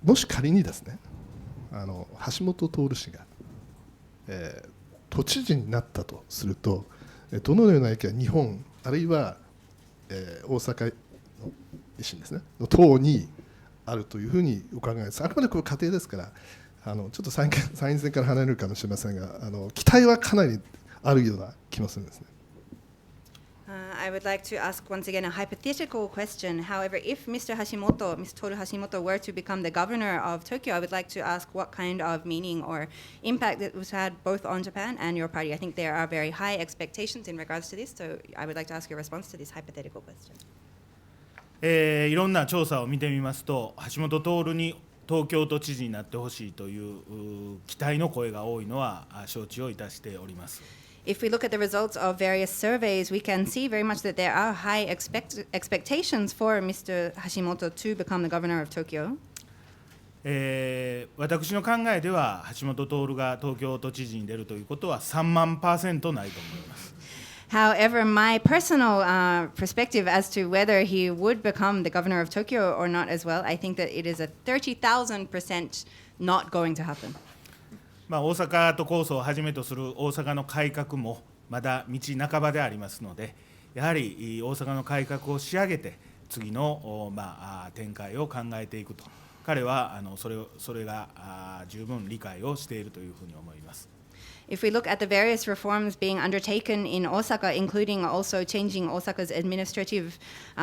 S7: もし仮にですね、橋本徹氏が、都知事になったとすると、どのような影響が日本あるいは、大阪の維新ですねの党にあるというふうにお考えです。あくまでこれ家庭ですから、ちょっと参院選から離れるかもしれませんが、期待はかなりあるような気もするんですね。
S3: I would like to ask once again a hypothetical question. However, if Mr. Toru Hashimoto were to become the governor of Tokyo, I would like to ask what kind of meaning or impact it was had both on Japan and your party. I think there are very high expectations in regards to this, so I would like to ask your response to this hypothetical question.
S4: いろんな調査を見てみますと、橋本徹に東京都知事になってほしいという期待の声が多いのは承知をいたしております。
S3: If we look at the results of various surveys, we can see very much that there are high expectations for Mr. Hashimoto to become the governor of Tokyo.
S4: 私の考えでは橋本徹が東京都知事に出るということは3万%ないと思います。
S3: However, my personal perspective as to whether he would become the governor of Tokyo or not as well, I think that it is a 30,000% not going to happen.
S4: 大阪都構想をはじめとする大阪の改革もまだ道半ばでありますので、やはり大阪の改革を仕上げて次の展開を考えていくと、彼はそれが十分理解をしているというふうに思います。
S3: If we look at the various reforms being undertaken in Osaka, including also changing Osaka's administrative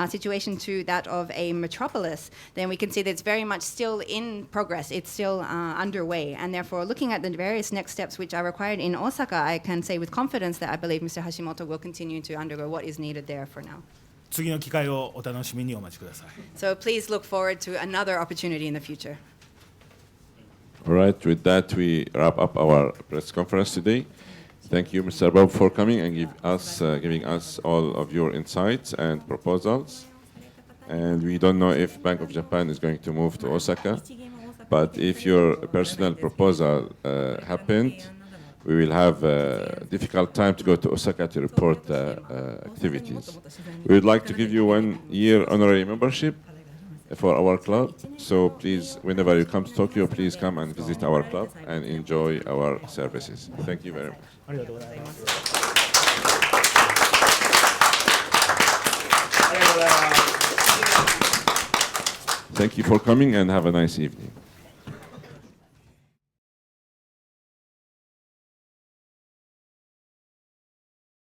S3: situation to that of a metropolis, then we can see that it's very much still in progress. It's still underway. And therefore, looking at the various next steps which are required in Osaka, I can say with confidence that I believe Mr. Hashimoto will continue to undergo what is needed there for now.
S4: 次の機会をお楽しみにお待ちください。
S3: So please look forward to another opportunity in the future.
S2: All right, with that, we wrap up our press conference today. Thank you, Mr. Bob, for coming and giving us all of your insights and proposals. And we don't know if Bank of Japan is going to move to Osaka, but if your personal proposal happened, we will have a difficult time to go to Osaka to report activities. We would like to give you 1 year honorary membership for our club, so please, whenever you come to Tokyo, please come and visit our club and enjoy our services. Thank you very much. Thank you for coming and have a nice evening.